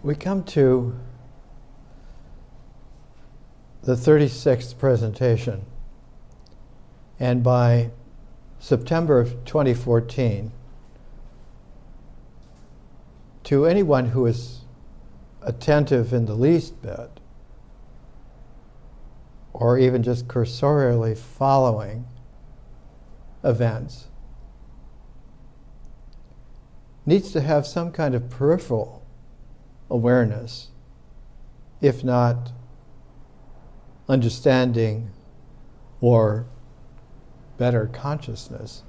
We come to the 36th presentation, and by September of 2014, to anyone who is attentive in the least bit, or even just cursorily following events, needs to have some kind of peripheral awareness, if not understanding or better consciousness,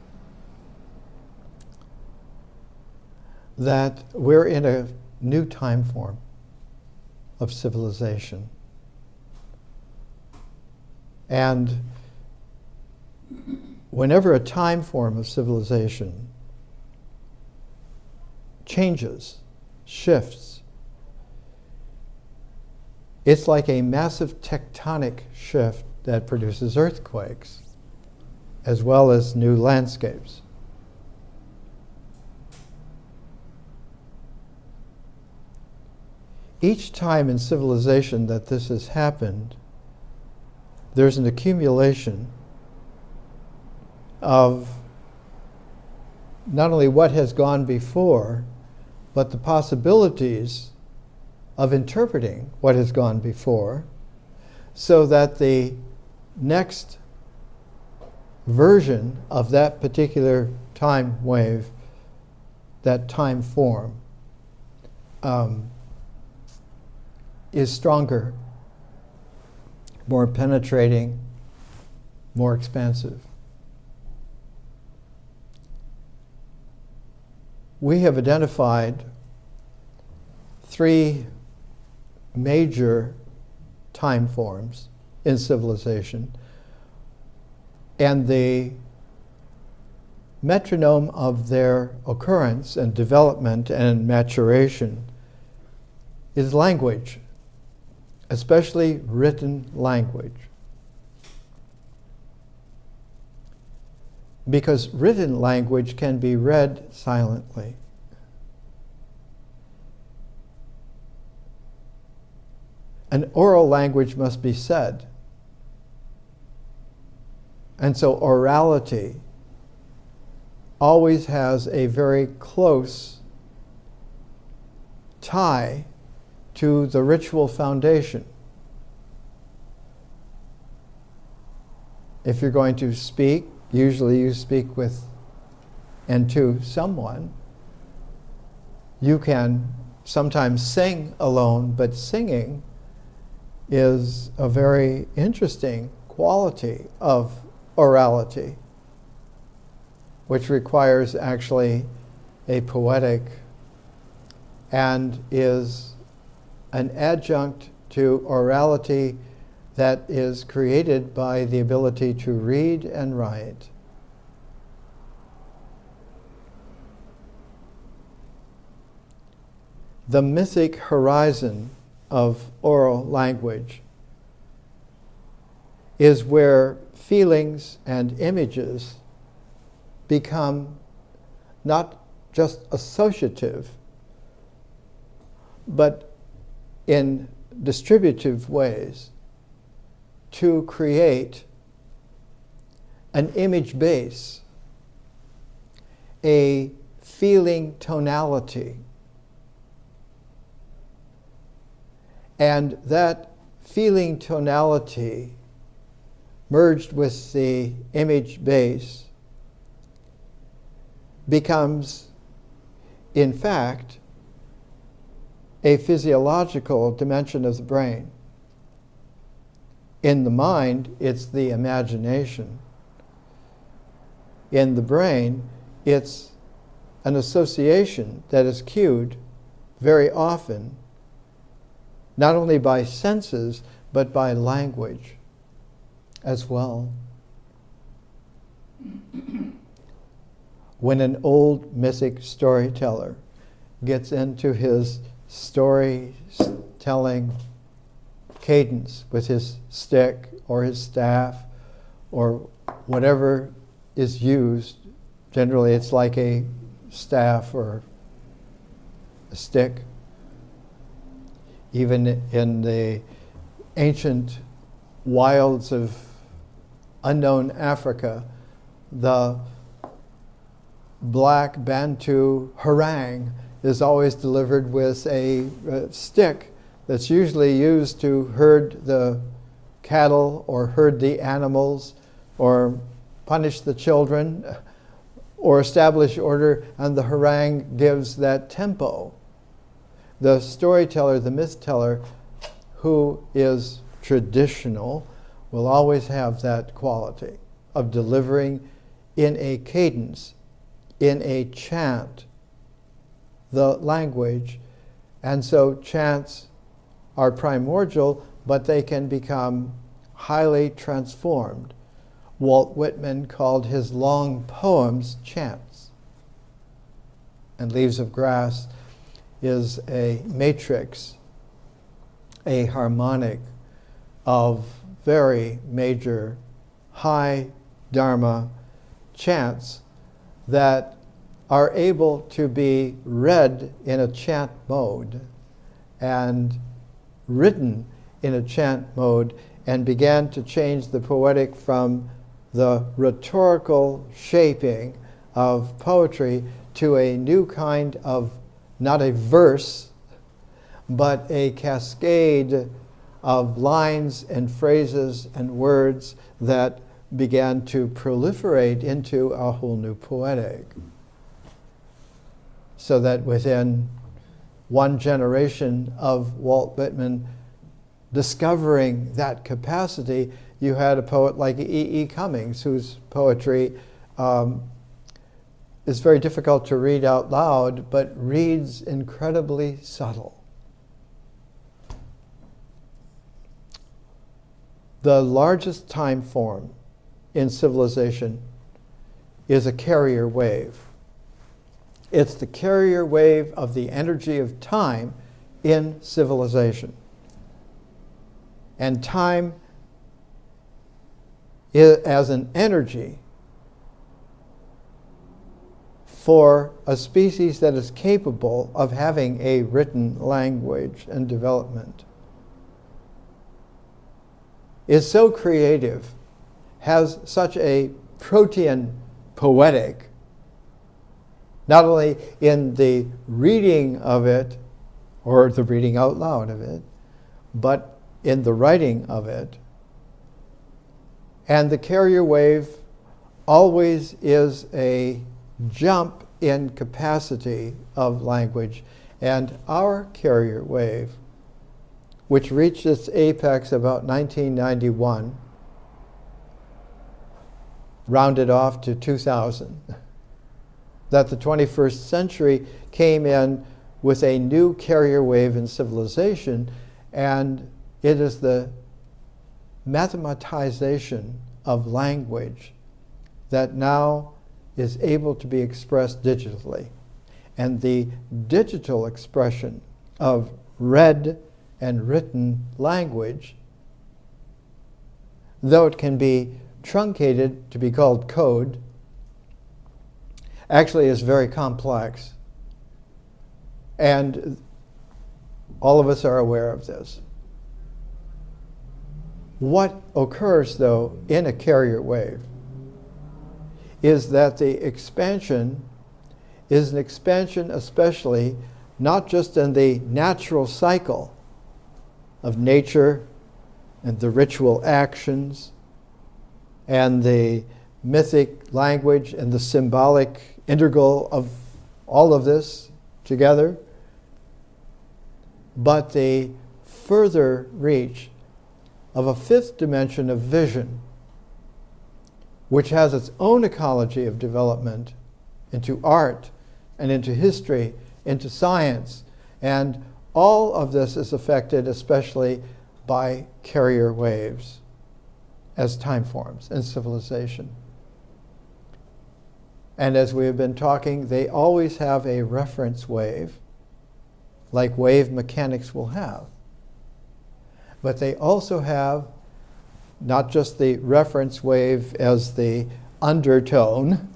that we're in a new time form of civilization. And whenever a time form of civilization changes, shifts, it's like a massive tectonic shift that produces earthquakes, as well as new landscapes. Each time in civilization that this has happened, there's an accumulation of not only what has gone before, but the possibilities of interpreting what has gone before, so that the next version of that particular time wave, that time form, is stronger, more penetrating, more expansive. We have identified three major time forms in civilization, and the metronome of their occurrence and development and maturation is language, especially written language. Because written language can be read silently. An oral language must be said. And so orality always has a very close tie to the ritual foundation. If you're going to speak, usually you speak with and to someone. You can sometimes sing alone, but singing is a very interesting quality of orality, which requires actually a poetic and is an adjunct to orality that is created by the ability to read and write. The mythic horizon of oral language is where feelings and images become not just associative, but in distributive ways to create an image base, a feeling tonality. And that feeling tonality merged with the image base becomes, in fact, a physiological dimension of the brain. In the mind, it's the imagination. In the brain, it's an association that is cued very often, not only by senses, but by language as well. When an old mythic storyteller gets into his storytelling cadence with his stick or his staff or whatever is used, generally it's like a staff or a stick, even in the ancient wilds of unknown Africa, the black Bantu harangue is always delivered with a stick that's usually used to herd the cattle or herd the animals or punish the children or establish order, and the harangue gives that tempo. The storyteller, the myth teller, who is traditional, will always have that quality of delivering in a cadence, in a chant, the language. And so chants are primordial, but they can become highly transformed. Walt Whitman called his long poems chants. And Leaves of Grass is a matrix, a harmonic of very major high Dharma chants that are able to be read in a chant mode and written in a chant mode, and began to change the poetic from the rhetorical shaping of poetry to a new kind of, not a verse, but a cascade of lines and phrases and words that began to proliferate into a whole new poetic. So that within one generation of Walt Whitman discovering that capacity, you had a poet like E.E. Cummings, whose poetry is very difficult to read out loud, but reads incredibly subtle. The largest time form in civilization is a carrier wave. It's the carrier wave of the energy of time in civilization. And time as an energy for a species that is capable of having a written language and development is so creative, has such a protean poetic, not only in the reading of it or the reading out loud of it, but in the writing of it. And the carrier wave always is a jump in capacity of language. And our carrier wave, which reached its apex about 1991, rounded off to 2000, that the 21st century came in with a new carrier wave in civilization, and it is the mathematization of language that now is able to be expressed digitally. And the digital expression of read and written language, though it can be truncated to be called code, actually is very complex. And all of us are aware of this. What occurs, though, in a carrier wave is that the expansion is an expansion especially not just in the natural cycle of nature and the ritual actions and the mythic language and the symbolic integral of all of this together, but the further reach of a fifth dimension of vision, which has its own ecology of development into art and into history, into science. And all of this is affected especially by carrier waves as time forms in civilization. And as we have been talking, they always have a reference wave, like wave mechanics will have. But they also have not just the reference wave as the undertone,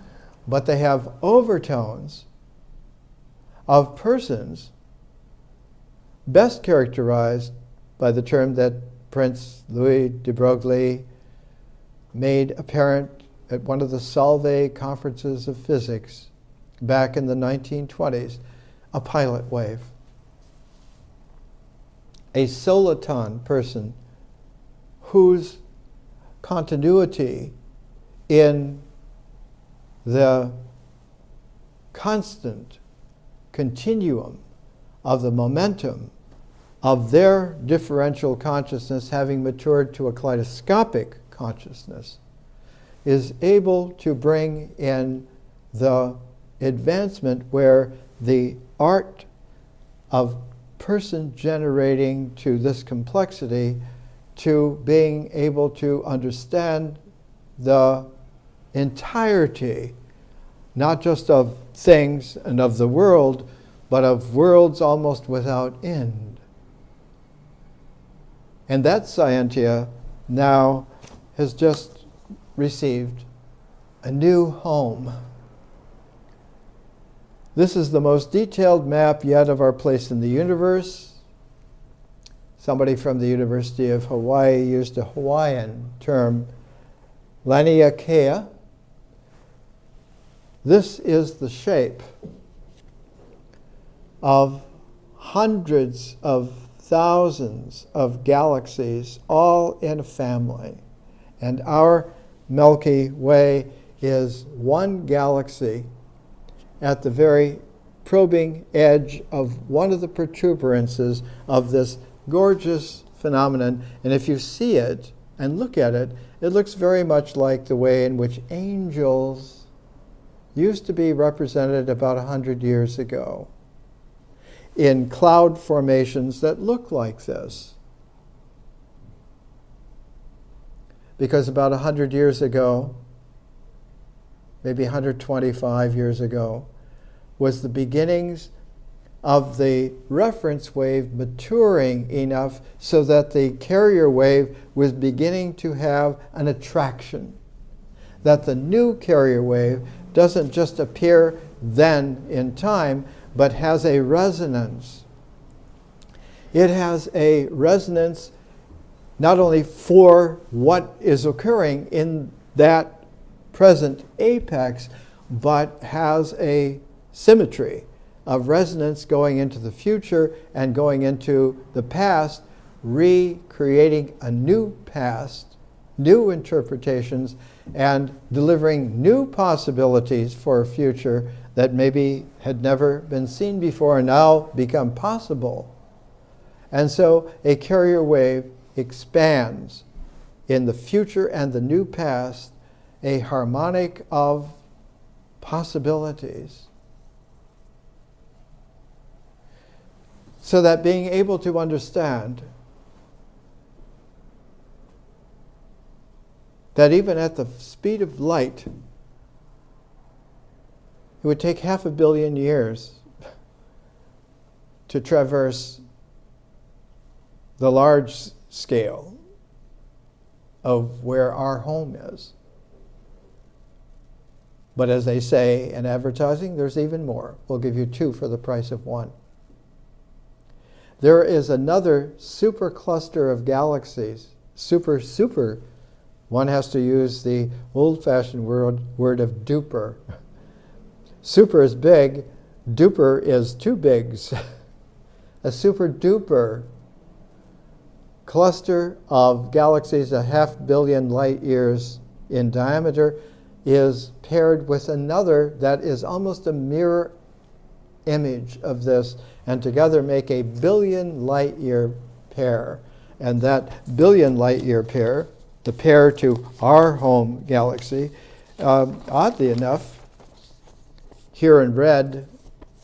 but they have overtones of persons best characterized by the term that Prince Louis de Broglie made apparent at one of the Solvay conferences of physics back in the 1920s, a pilot wave. A soliton person whose continuity in the constant continuum of the momentum of their differential consciousness having matured to a kaleidoscopic consciousness is able to bring in the advancement where the art of person generating to this complexity to being able to understand the entirety, not just of things and of the world, but of worlds almost without end. And that scientia now has just received a new home. This is the most detailed map yet of our place in the universe. Somebody from the University of Hawaii used a Hawaiian term, Laniakea. This is the shape of hundreds of thousands of galaxies, all in a family. And our Milky Way is one galaxy at the very probing edge of one of the protuberances of this gorgeous phenomenon. And if you see it and look at it, it looks very much like the way in which angels used to be represented about 100 years ago in cloud formations that look like this. Because about 100 years ago, maybe 125 years ago, was the beginnings of the reference wave maturing enough so that the carrier wave was beginning to have an attraction. That the new carrier wave doesn't just appear then in time, but has a resonance. It has a resonance not only for what is occurring in that present apex, but has a symmetry of resonance going into the future and going into the past, recreating a new past, new interpretations, and delivering new possibilities for a future that maybe had never been seen before and now become possible. And so a carrier wave expands in the future and the new past, a harmonic of possibilities. So that being able to understand that even at the speed of light, it would take 500 million years to traverse the large scale of where our home is. But as they say in advertising, there's even more. We'll give you 2 for the price of 1. There is another supercluster of galaxies, super. One has to use the old-fashioned word of duper. Super is big, duper is 2 bigs. A super duper cluster of galaxies 500 million light years in diameter is paired with another that is almost a mirror image of this, and together make a 1 billion light year pair. And that 1 billion light year pair, the pair to our home galaxy, oddly enough, here in red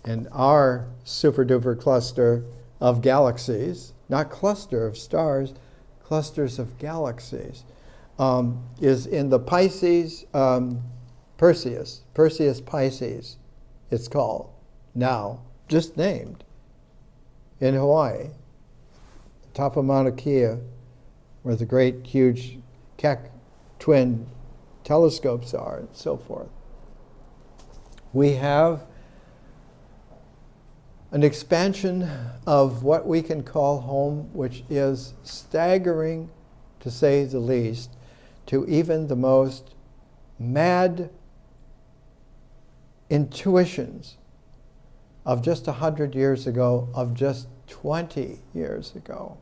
in our super duper cluster of galaxies, not cluster of stars, clusters of galaxies, is in the Pisces, Perseus Pisces, it's called now, just named, in Hawaii, top of Mauna Kea, where the great, huge Keck twin telescopes are, and so forth. We have an expansion of what we can call home, which is staggering, to say the least, to even the most mad intuitions of just 100 years ago, of just 20 years ago.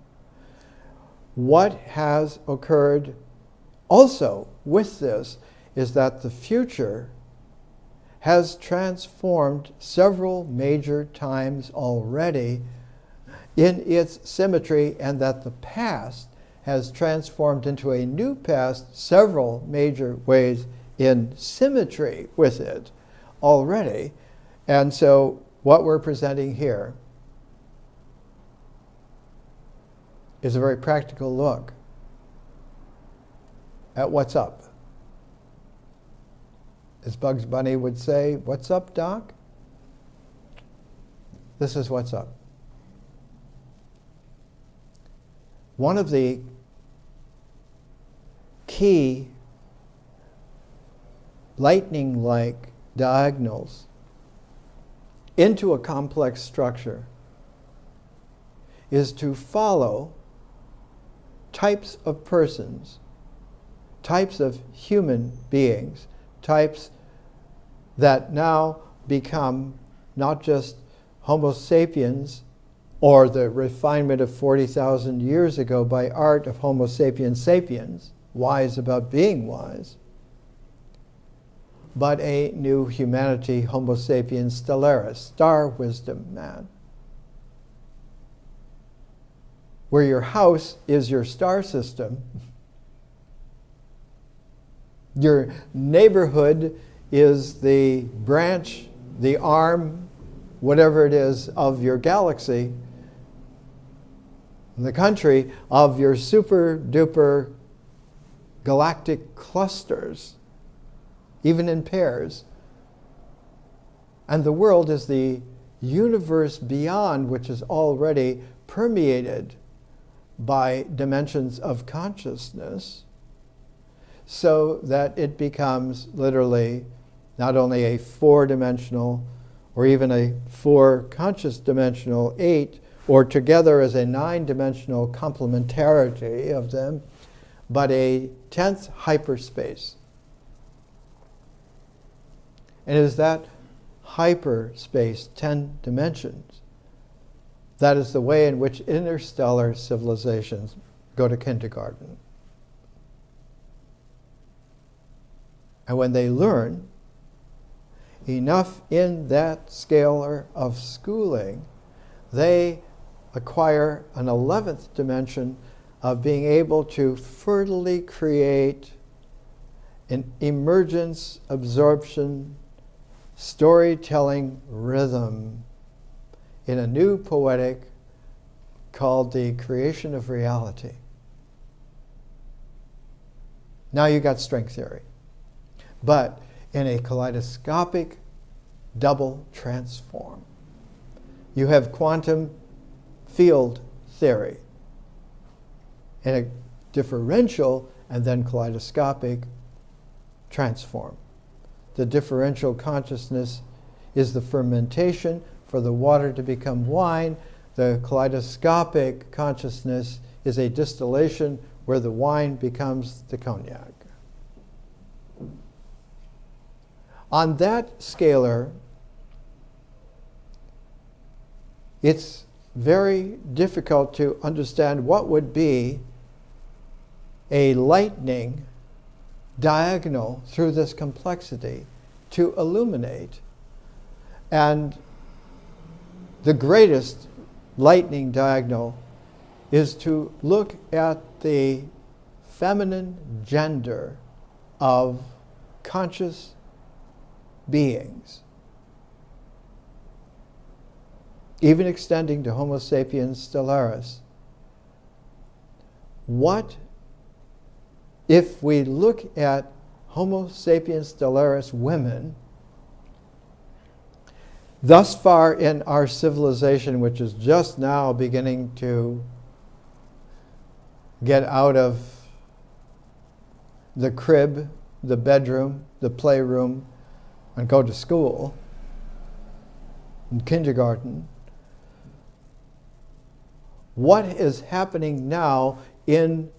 What has occurred also with this is that the future has transformed several major times already in its symmetry, and that the past has transformed into a new past several major ways in symmetry with it already. And so what we're presenting here is a very practical look at what's up. As Bugs Bunny would say, "What's up, Doc?" This is what's up. One of the key lightning-like diagonals into a complex structure is to follow types of persons, types of human beings, types that now become not just Homo sapiens, or the refinement of 40,000 years ago by art of Homo sapiens sapiens, wise about being wise, but a new humanity, Homo sapiens stellaris, star wisdom man, where your house is your star system, your neighborhood is the branch, the arm, whatever it is, of your galaxy, the country of your super duper galactic clusters, even in pairs. And the world is the universe beyond, which is already permeated by dimensions of consciousness, so that it becomes literally not only a four-dimensional or even a four conscious dimensional 8, or together as a 9-dimensional complementarity of them, but a 10th hyperspace. And it is that hyperspace, 10 dimensions, that is the way in which interstellar civilizations go to kindergarten. And when they learn enough in that scale of schooling, they acquire an 11th dimension of being able to fertily create an emergence, absorption, storytelling rhythm in a new poetic called the creation of reality. Now you got string theory, but in a kaleidoscopic double transform. You have quantum field theory in a differential and then kaleidoscopic transform. The differential consciousness is the fermentation for the water to become wine. The kaleidoscopic consciousness is a distillation where the wine becomes the cognac. On that scalar, it's very difficult to understand what would be a lightning diagonal through this complexity to illuminate. And the greatest lightning diagonal is to look at the feminine gender of conscious beings, even extending to Homo sapiens stellaris. What if we look at Homo sapiens stellaris women thus far in our civilization, which is just now beginning to get out of the crib, the bedroom, the playroom, and go to school and kindergarten, what is happening now in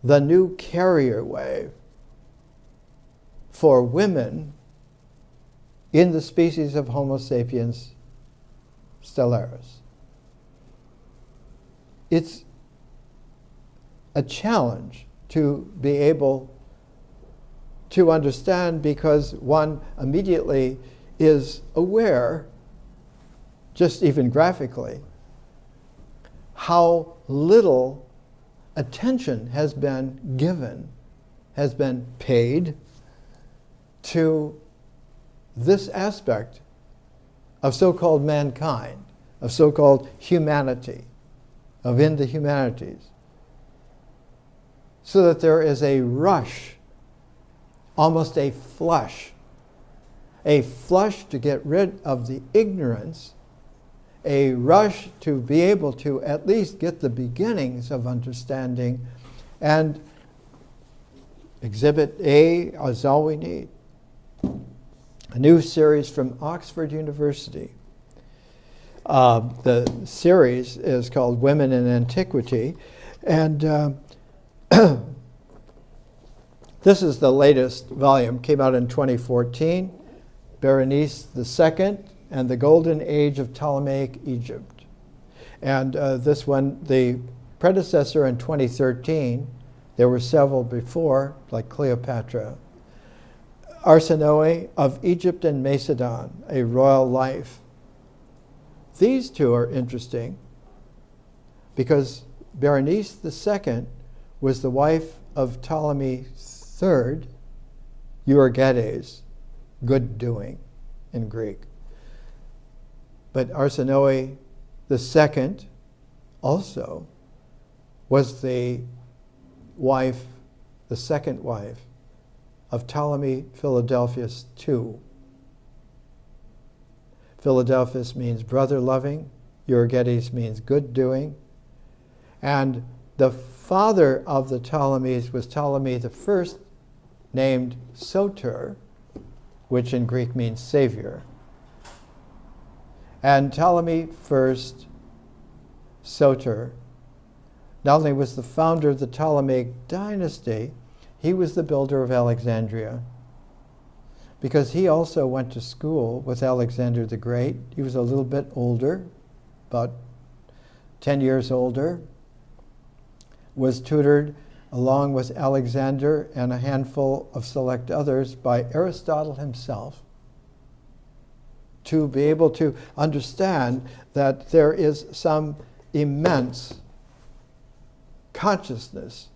the new carrier wave for women in the species of Homo sapiens stellaris. It's a challenge to be able to understand, because one immediately is aware, just even graphically, how little attention has been given, has been paid to this aspect of so-called mankind, of so-called humanity, of in the humanities, so that there is a rush, almost a flush to get rid of the ignorance, a rush to be able to at least get the beginnings of understanding, and Exhibit A is all we need. A new series from Oxford University. The series is called Women in Antiquity, and this is the latest volume, came out in 2014, Berenice II and the Golden Age of Ptolemaic Egypt. And this one, the predecessor in 2013, there were several before, like Cleopatra, Arsinoe of Egypt and Macedon, A Royal Life. These two are interesting because Berenice II was the wife of Ptolemy III, Euergetes, good doing in Greek. But Arsinoe II also was the wife, the second wife of Ptolemy Philadelphus II. Philadelphus means brother loving, Euergetes means good doing, and the father of the Ptolemies was Ptolemy I, named Soter, which in Greek means savior. And Ptolemy I, Soter, not only was the founder of the Ptolemaic dynasty, he was the builder of Alexandria, because he also went to school with Alexander the Great. He was a little bit older, about 10 years older, was tutored along with Alexander and a handful of select others by Aristotle himself, to be able to understand that there is some immense consciousness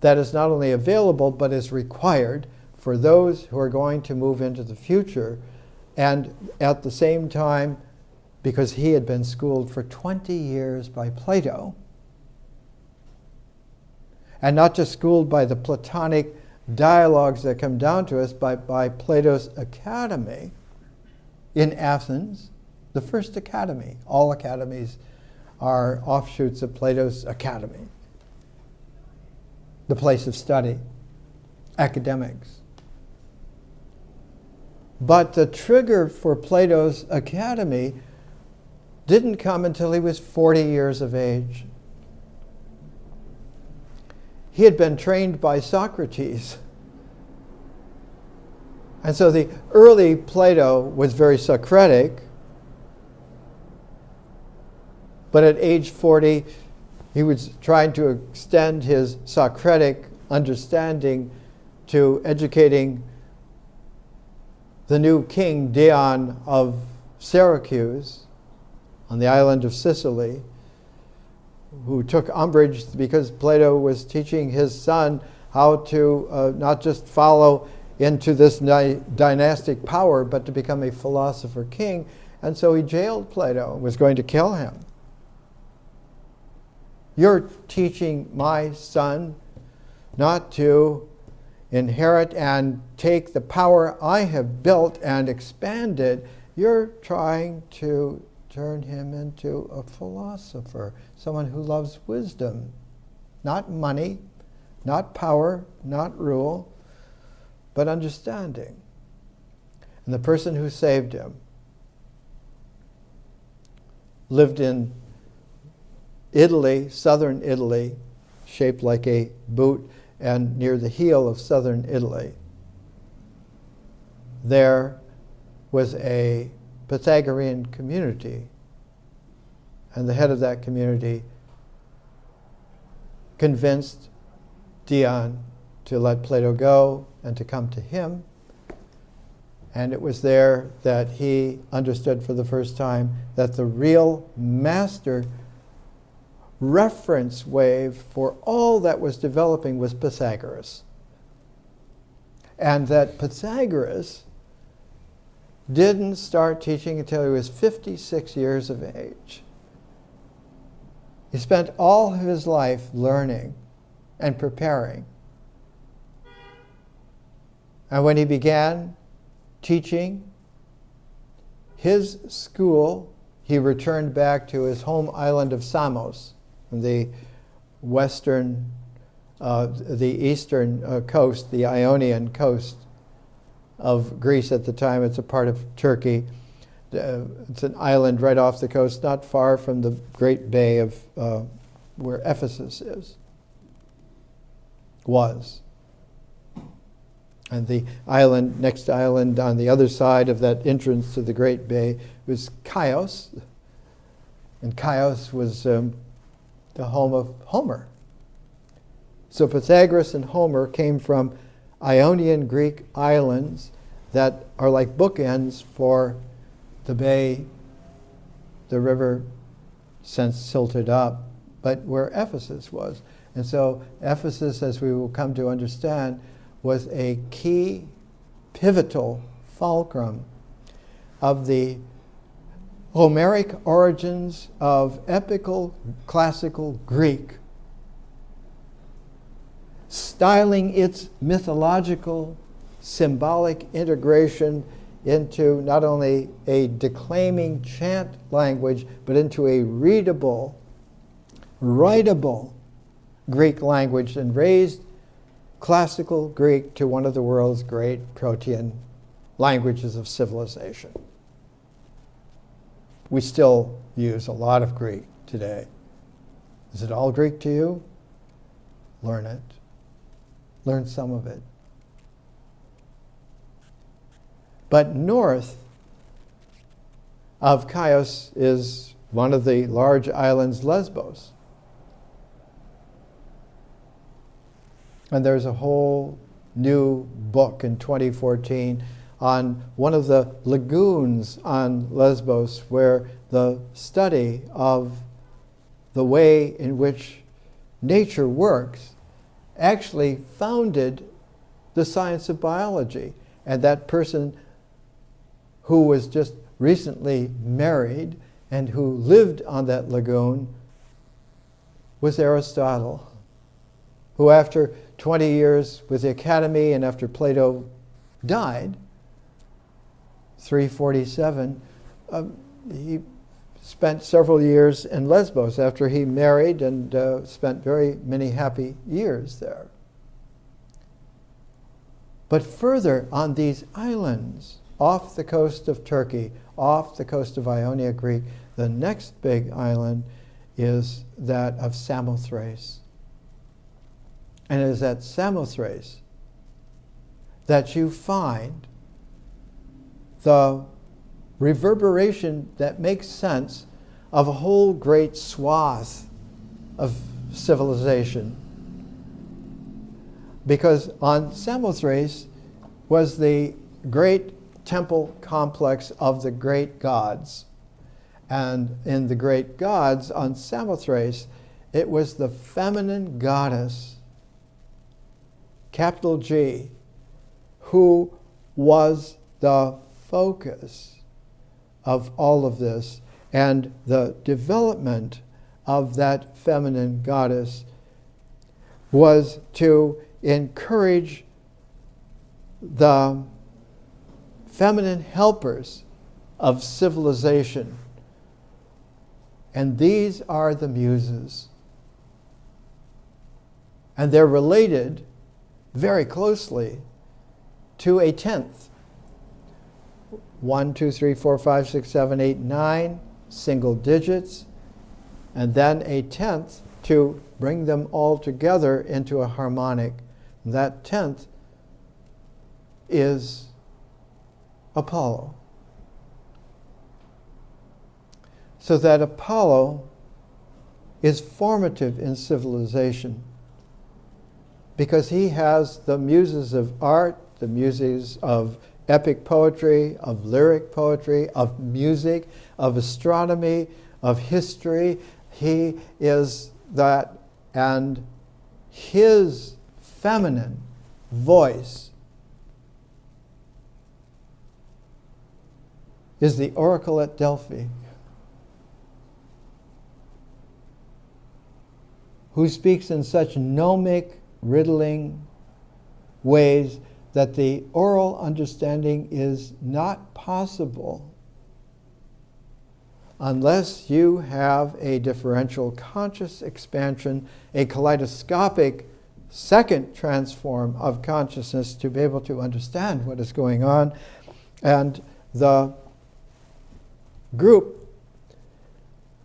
that is not only available but is required for those who are going to move into the future. And at the same time, because he had been schooled for 20 years by Plato, and not just schooled by the Platonic dialogues that come down to us, but by Plato's academy in Athens, the first academy. All academies are offshoots of Plato's academy, the place of study, academics. But the trigger for Plato's academy didn't come until he was 40 years of age. He had been trained by Socrates. And so the early Plato was very Socratic, but at age 40, he was trying to extend his Socratic understanding to educating the new king Dion of Syracuse on the island of Sicily, who took umbrage because Plato was teaching his son how to not just follow into this dynastic power, but to become a philosopher king. And so he jailed Plato and was going to kill him. You're teaching my son not to inherit and take the power I have built and expanded. You're trying to turn him into a philosopher, someone who loves wisdom, not money, not power, not rule, but understanding. And the person who saved him lived in Italy, southern Italy, shaped like a boot, and near the heel of southern Italy, there was a Pythagorean community. And the head of that community convinced Dion to let Plato go and to come to him. And it was there that he understood for the first time that the real master reference wave for all that was developing was Pythagoras. And that Pythagoras didn't start teaching until he was 56 years of age. He spent all of his life learning and preparing. And when he began teaching his school, he returned back to his home island of Samos, on the eastern coast, the Ionian coast of Greece at the time. It's a part of Turkey. It's an island right off the coast, not far from the great bay of where Ephesus was. And the island, next island on the other side of that entrance to the great bay was Chios. And Chios was the home of Homer. So Pythagoras and Homer came from Ionian Greek islands that are like bookends for the bay, the river since silted up, but where Ephesus was. And so Ephesus, as we will come to understand, was a key, pivotal fulcrum of the Homeric origins of epical classical Greek, styling its mythological, symbolic integration into not only a declaiming chant language, but into a readable, writable Greek language, and raised classical Greek to one of the world's great protean languages of civilization. We still use a lot of Greek today. Is it all Greek to you? Learn it. Learn some of it. But north of Chios is one of the large islands, Lesbos. And there's a whole new book in 2014 on one of the lagoons on Lesbos, where the study of the way in which nature works actually founded the science of biology. And that person who was just recently married and who lived on that lagoon was Aristotle, who after 20 years with the academy and after Plato died, 347, he spent several years in Lesbos after he married and spent very many happy years there. But further on these islands, off the coast of Turkey, off the coast of Ionia, Greek, the next big island is that of Samothrace. And it is at Samothrace that you find the reverberation that makes sense of a whole great swath of civilization. Because on Samothrace was the great temple complex of the great gods. And in the great gods on Samothrace, it was the feminine goddess, capital G, who was the focus of all of this. And the development of that feminine goddess was to encourage the feminine helpers of civilization. And these are the muses. And they're related very closely to a tenth. 1, 2, 3, 4, 5, 6, 7, 8, 9, single digits. and then a 10th to bring them all together into a harmonic. That 10th is Apollo. So that Apollo is formative in civilization because he has the muses of art, the muses of epic poetry, of lyric poetry, of music, of astronomy, of history. He is that, and his feminine voice is the oracle at Delphi, who speaks in such gnomic, riddling ways that the oral understanding is not possible unless you have a differential conscious expansion, a kaleidoscopic second transform of consciousness to be able to understand what is going on. And the group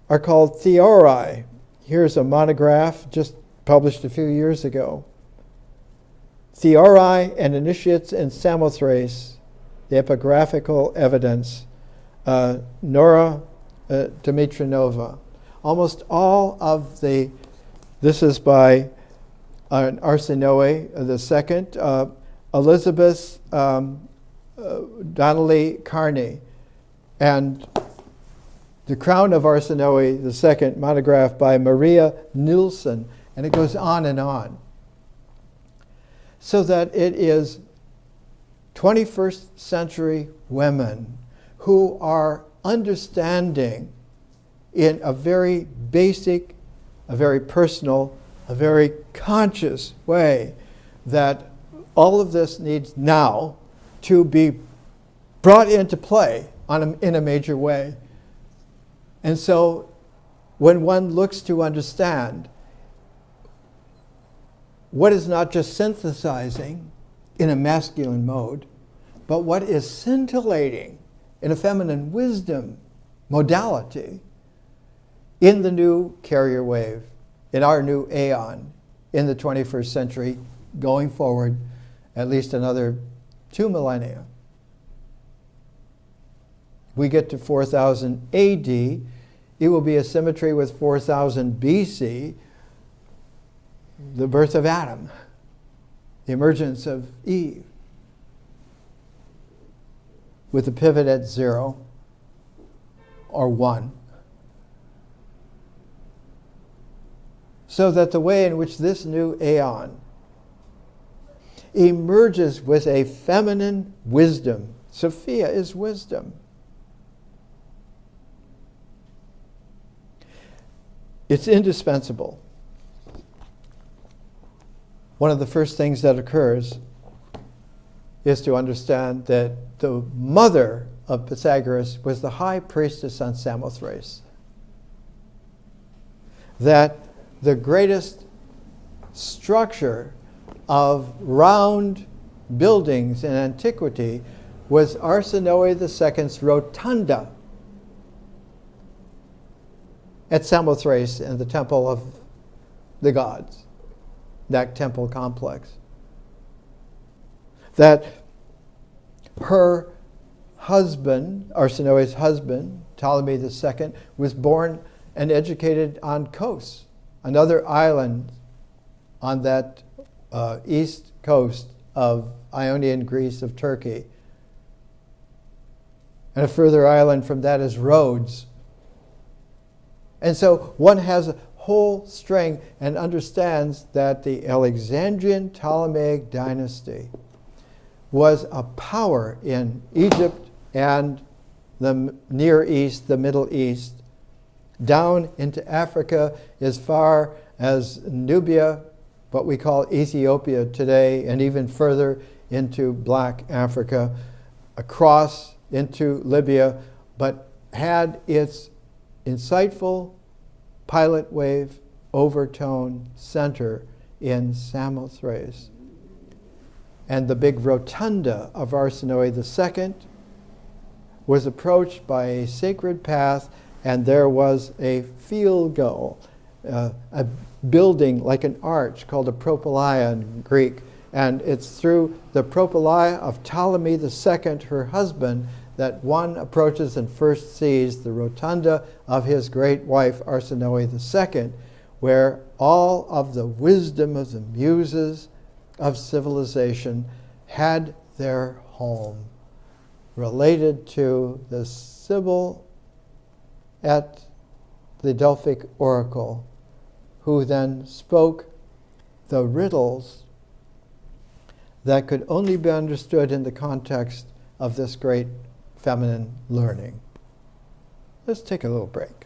are called theori. Here's a monograph just published a few years ago. Theori and Initiates in Samothrace, the epigraphical evidence, Nora Dimitrinova. Almost all of this is by Arsinoe II, Elizabeth Donnelly Carney, and The Crown of Arsinoe II, monograph by Maria Nielsen, and it goes on and on. So that it is 21st century women who are understanding in a very basic, a very personal, a very conscious way that all of this needs now to be brought into play in a major way. And so when one looks to understand what is not just synthesizing in a masculine mode, but what is scintillating in a feminine wisdom modality in the new carrier wave, in our new aeon, in the 21st century, going forward at least another 2 millennia. We get to 4000 AD, it will be a symmetry with 4000 BC, the birth of Adam, the emergence of Eve, with a pivot at 0 or 1. So that the way in which this new aeon emerges with a feminine wisdom, Sophia is wisdom. It's indispensable. One of the first things that occurs is to understand that the mother of Pythagoras was the high priestess on Samothrace. That the greatest structure of round buildings in antiquity was Arsinoe II's rotunda at Samothrace in the Temple of the Gods, that temple complex. That her husband, Arsinoe's husband, Ptolemy II, was born and educated on Kos, another island on that east coast of Ionian Greece of Turkey. And a further island from that is Rhodes. And so one has a whole string and understands that the Alexandrian Ptolemaic dynasty was a power in Egypt and the Near East, the Middle East, down into Africa as far as Nubia, what we call Ethiopia today, and even further into Black Africa, across into Libya, but had its insightful pilot wave overtone center in Samothrace. And the big rotunda of Arsinoe II was approached by a sacred path and there was a field goal, a building like an arch called a propylaea in Greek, and it's through the propylaea of Ptolemy II, her husband, that one approaches and first sees the rotunda of his great wife Arsinoe II, where all of the wisdom of the muses of civilization had their home, related to the Sibyl at the Delphic oracle, who then spoke the riddles that could only be understood in the context of this great feminine learning. Let's take a little break.